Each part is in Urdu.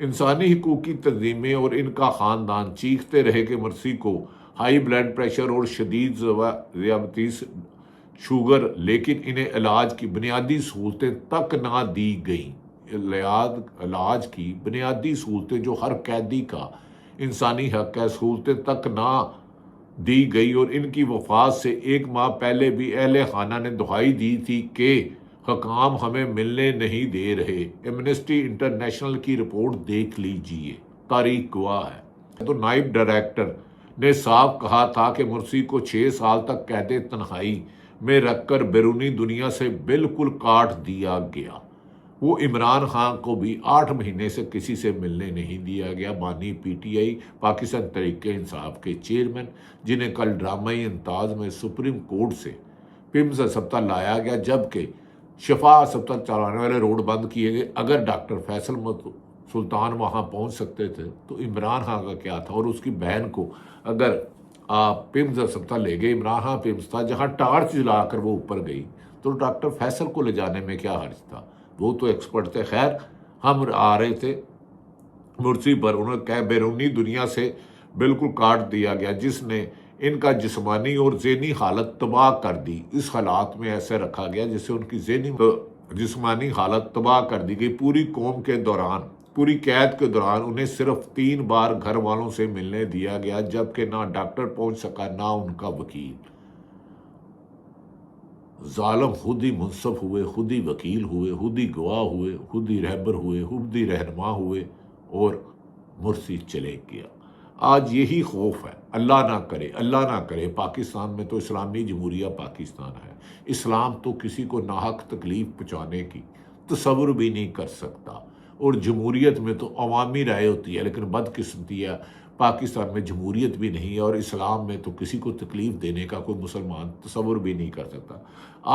انسانی حقوق کی تنظیمیں اور ان کا خاندان چیختے رہے کہ مرسی کو ہائی بلڈ پریشر اور شدید ذیابیطس شوگر، لیکن انہیں علاج کی بنیادی سہولتیں تک نہ دی گئیں۔ علاج کی بنیادی سہولتیں جو ہر قیدی کا انسانی حق ہے، سہولتیں تک نہ دی گئی، اور ان کی وفات سے 1 ماہ پہلے بھی اہل خانہ نے دہائی دی تھی کہ حکام ہمیں ملنے نہیں دے رہے۔ ایمنسٹی انٹرنیشنل کی رپورٹ دیکھ لیجئے، تاریخ گواہ ہے۔ تو نائب ڈائریکٹر نے صاف کہا تھا کہ مرسی کو 6 سال تک قید تنہائی میں رکھ کر بیرونی دنیا سے بالکل کاٹ دیا گیا۔ وہ عمران خان کو بھی 8 مہینے سے کسی سے ملنے نہیں دیا گیا۔ بانی P T I Pakistan Tehreek Insaf کے چیئرمین، جنہیں کل ڈرامائی انداز میں سپریم کورٹ سے پمز ہسپتال لایا گیا، جبکہ شفا ہسپتال چلانے والے روڈ بند کیے گئے۔ اگر ڈاکٹر فیصل سلطان وہاں پہنچ سکتے تھے تو عمران خان کا کیا تھا؟ اور اس کی بہن کو اگر آپ پمز ہسپتال لے گئے، عمران خان پمز تھا جہاں ٹارچ جلا کر وہ اوپر گئی، تو ڈاکٹر فیصل کو لے جانے میں کیا حرج تھا؟ وہ تو ایکسپرٹ تھے۔ خیر، ہم آ رہے تھے مرسی پر، انہوں نے بیرونی دنیا سے بالکل کاٹ دیا گیا، جس نے ان کا جسمانی اور ذہنی حالت تباہ کر دی۔ اس حالات میں ایسے رکھا گیا جس سے ان کی جسمانی حالت تباہ کر دی گئی۔ پوری قید کے دوران انہیں صرف 3 بار گھر والوں سے ملنے دیا گیا، جبکہ نہ ڈاکٹر پہنچ سکا نہ ان کا وکیل۔ ظالم خود ہی منصف ہوئے، خود ہی وکیل ہوئے، خود ہی گواہ ہوئے، خود ہی رہبر ہوئے، خود ہی رہنما ہوئے، اور مرسی چلے گیا۔ آج یہی خوف ہے، اللہ نہ کرے پاکستان میں تو اسلامی جمہوریہ پاکستان ہے۔ اسلام تو کسی کو ناحق تکلیف پہنچانے کی تصور بھی نہیں کر سکتا، اور جمہوریت میں تو عوامی رائے ہوتی ہے، لیکن بدقسمتی ہے پاکستان میں جمہوریت بھی نہیں ہے، اور اسلام میں تو کسی کو تکلیف دینے کا کوئی مسلمان تصور بھی نہیں کر سکتا۔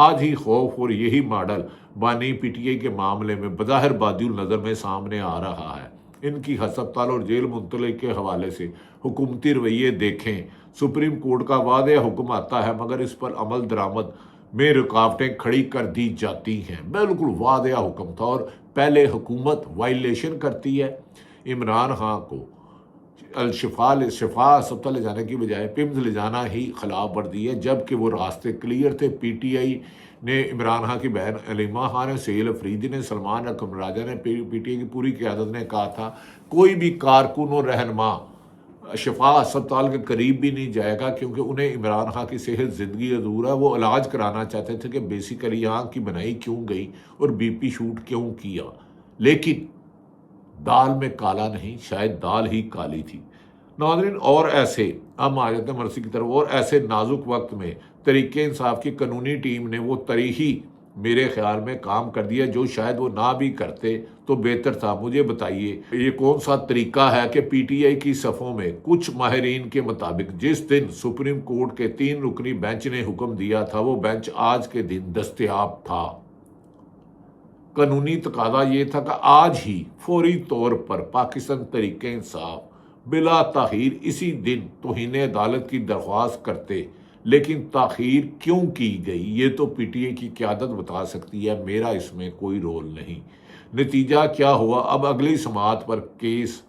آج ہی خوف اور یہی ماڈل بانی پی ٹی آئی کے معاملے میں بظاہر بادی النظر میں سامنے آ رہا ہے۔ ان کی ہسپتال اور جیل منتقلی کے حوالے سے حکومتی رویے دیکھیں۔ سپریم کورٹ کا واضح حکم آتا ہے، مگر اس پر عمل درآمد میں رکاوٹیں کھڑی کر دی جاتی ہیں۔ بالکل واضح حکم تھا، اور پہلے حکومت وائلیشن کرتی ہے۔ عمران خان کو شفا ہسپتال لے جانے کی بجائے پمز لے جانا ہی خلاف ورزی ہے، جبکہ وہ راستے کلیئر تھے۔ پی ٹی آئی نے عمران خان کی بہن علیمہ خان نے، سہیل افریدی نے، سلمان اکرم راجہ نے، پی ٹی آئی کی پوری قیادت نے کہا تھا کوئی بھی کارکن اور رہنما شفا ہسپتال کے قریب بھی نہیں جائے گا، کیونکہ انہیں عمران خان کی صحت زندگی حضور ہے۔ وہ علاج کرانا چاہتے تھے کہ بیسیکلی آنکھ کی بنائی کیوں گئی اور بی پی شوٹ کیوں کیا، لیکن دال میں کالا نہیں، شاید دال ہی کالی تھی۔ ناظرین، اور ایسے ہم آ جاتے ہیں مرسی کی طرف، اور ایسے نازک وقت میں تحریک انصاف کی قانونی ٹیم نے وہ طریحی میرے خیال میں کام کر دیا جو شاید وہ نہ بھی کرتے تو بہتر تھا۔ مجھے بتائیے یہ کون سا طریقہ ہے کہ پی ٹی آئی کی صفوں میں کچھ ماہرین کے مطابق جس دن سپریم کورٹ کے 3 رکنی بینچ نے حکم دیا تھا، وہ بینچ آج کے دن دستیاب تھا۔ قانونی تقاضا یہ تھا کہ آج ہی فوری طور پر پاکستان تحریک انصاف بلا تاخیر اسی دن توہین عدالت کی درخواست کرتے، لیکن تاخیر کیوں کی گئی یہ تو پی ٹی آئی کی قیادت بتا سکتی ہے، میرا اس میں کوئی رول نہیں۔ نتیجہ کیا ہوا؟ اب اگلی سماعت پر کیس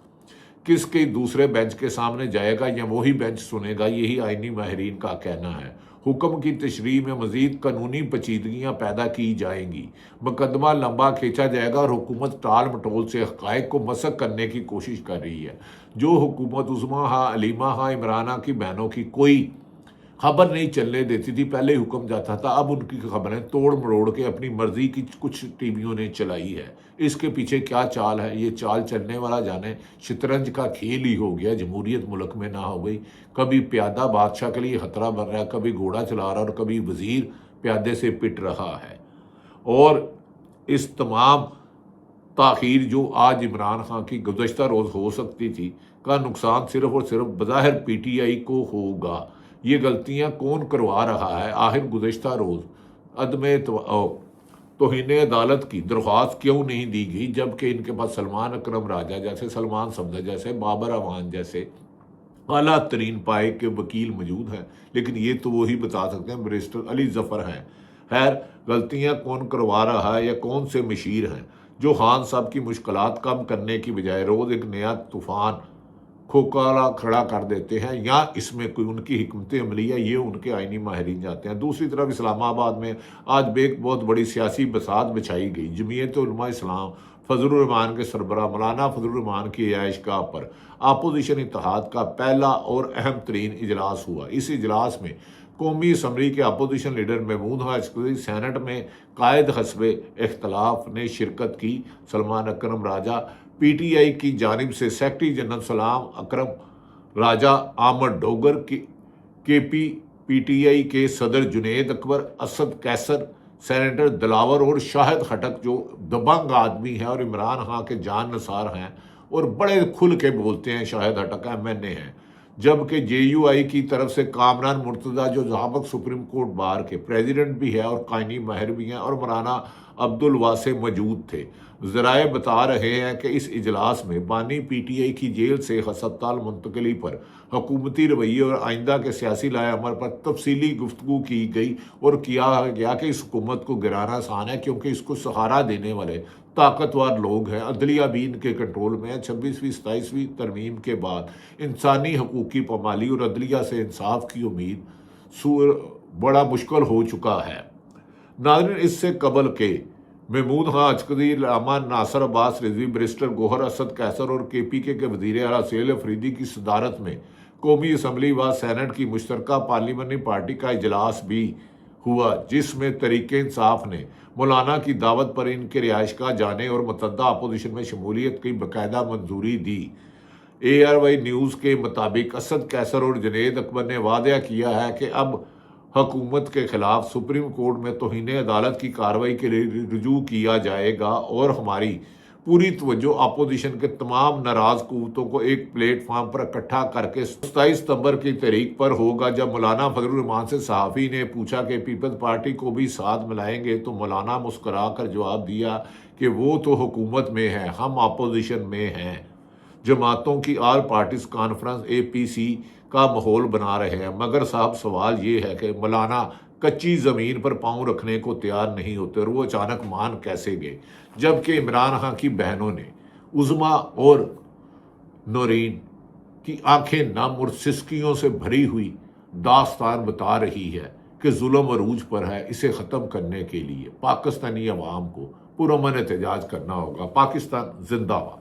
کس کے دوسرے بینچ کے سامنے جائے گا یا وہی بینچ سنے گا، یہی آئینی ماہرین کا کہنا ہے۔ حکم کی تشریح میں مزید قانونی پیچیدگیاں پیدا کی جائیں گی، مقدمہ لمبا کھینچا جائے گا، اور حکومت ٹال مٹول سے حقائق کو مسخ کرنے کی کوشش کر رہی ہے۔ جو حکومت عظمیٰ ہاں، علیمہ ہاں، عمران خان کی بہنوں کی کوئی خبر نہیں چلنے دیتی تھی، پہلے حکم جاتا تھا، اب ان کی خبریں توڑ مروڑ کے اپنی مرضی کی کچھ ٹی ویوں نے چلائی ہے۔ اس کے پیچھے کیا چال ہے، یہ چال چلنے والا جانے شطرنج کا کھیل ہی ہو گیا، جمہوریت ملک میں نہ ہو گئی۔ کبھی پیادہ بادشاہ کے لیے خطرہ بن رہا ہے، کبھی گھوڑا چلا رہا ہے، اور کبھی وزیر پیادے سے پٹ رہا ہے۔ اور اس تمام تاخیر جو آج عمران خان کی گزشتہ روز ہو سکتی تھی کا نقصان صرف اور صرف بظاہر پی ٹی آئی کو ہوگا۔ یہ غلطیاں کون کروا رہا ہے؟ آخر گزشتہ روز عدم توہین عدالت کی درخواست کیوں نہیں دی گئی، جبکہ ان کے پاس سلمان اکرم راجہ جیسے، سلمان صفدر جیسے، بابر اعوان جیسے اعلیٰ ترین پائے کے وکیل موجود ہیں، لیکن یہ تو وہی بتا سکتے ہیں، بیرسٹر علی ظفر ہیں۔ خیر، غلطیاں کون کروا رہا ہے یا کون سے مشیر ہیں؟ جو خان صاحب کی مشکلات کم کرنے کی بجائے روز ایک نیا طوفان کھوکھلا کھڑا کر دیتے ہیں، یا اس میں کوئی ان کی حکمت عملیہ یہ ان کے آئینی ماہرین جاتے ہیں۔ دوسری طرف اسلام آباد میں آج ایک بہت بڑی سیاسی بساط بچھائی گئی۔ جمعیت علماء اسلام فضل الرحمان کے سربراہ مولانا فضل الرحمان کی رہائش گاہ پر اپوزیشن اتحاد کا پہلا اور اہم ترین اجلاس ہوا۔ اس اجلاس میں قومی اسمبلی کے اپوزیشن لیڈر محمود عسکری، سینٹ میں قائد حزب اختلاف نے شرکت کی، سلمان اکرم راجہ، پی ٹی آئی کی جانب سے سیکرٹری جنرل سلام اکرم راجہ، آمد ڈوگر، کے پی ٹی آئی کے صدر جنید اکبر، اسد کیسر، سینیٹر دلاور اور شاہد خٹک جو دبنگ آدمی ہیں اور عمران خان کے جان نثار ہیں اور بڑے کھل کے بولتے ہیں، شاہد خٹک ایم این اے ہیں، جبکہ جے یو آئی کی طرف سے کامران مرتضیٰ جو سابق سپریم کورٹ بار کے پریزیڈنٹ بھی ہے اور قائنی ماہر بھی ہیں، اور مولانا عبد الواسع موجود تھے۔ ذرائع بتا رہے ہیں کہ اس اجلاس میں بانی پی ٹی آئی کی جیل سے ہسپتال منتقلی پر، حکومتی رویے اور آئندہ کے سیاسی لائحہ عمل پر تفصیلی گفتگو کی گئی اور کیا گیا کہ اس حکومت کو گرانا آسان ہے کیونکہ اس کو سہارا دینے والے طاقتور لوگ ہیں، عدلیہ بھی ان کے کنٹرول میں ہے۔ 26ویں 27ویں ترمیم کے بعد انسانی حقوق کی پامالی اور عدلیہ سے انصاف کی امید بڑا مشکل ہو چکا ہے۔ ناظرین، اس سے قبل کے محمود خان عسکری، علامہ ناصر عباس رضوی، بیرسٹر گوہر اسد کیسر اور کے پی کے وزیر اعلیٰ سہیل افریدی کی صدارت میں قومی اسمبلی و سینٹ کی مشترکہ پارلیمانی پارٹی کا اجلاس بھی ہوا، جس میں تحریک انصاف نے مولانا کی دعوت پر ان کے رہائش گاہ جانے اور متحدہ اپوزیشن میں شمولیت کی باقاعدہ منظوری دی۔ اے آر وائی نیوز کے مطابق اسد کیسر اور جنید اکبر نے وعدہ کیا ہے کہ اب حکومت کے خلاف سپریم کورٹ میں توہین عدالت کی کارروائی کے لیے رجوع کیا جائے گا اور ہماری پوری توجہ اپوزیشن کے تمام ناراض قوتوں کو ایک پلیٹ فارم پر اکٹھا کر کے 27 ستمبر کی تاریخ پر ہوگا۔ جب مولانا فضل الرحمان سے صحافی نے پوچھا کہ پیپلز پارٹی کو بھی ساتھ ملائیں گے تو مولانا مسکرا کر جواب دیا کہ وہ تو حکومت میں ہے، ہم اپوزیشن میں ہیں۔ جماعتوں کی آل پارٹیز کانفرنس APC کا ماحول بنا رہے ہیں، مگر صاحب سوال یہ ہے کہ مولانا کچی زمین پر پاؤں رکھنے کو تیار نہیں ہوتے اور وہ اچانک مان کیسے گئے، جبکہ عمران خان کی بہنوں نے عظما اور نورین کی آنکھیں نم اور سسکیوں سے بھری ہوئی داستان بتا رہی ہے کہ ظلم عروج پر ہے۔ اسے ختم کرنے کے لیے پاکستانی عوام کو پرامن احتجاج کرنا ہوگا۔ پاکستان زندہ باد۔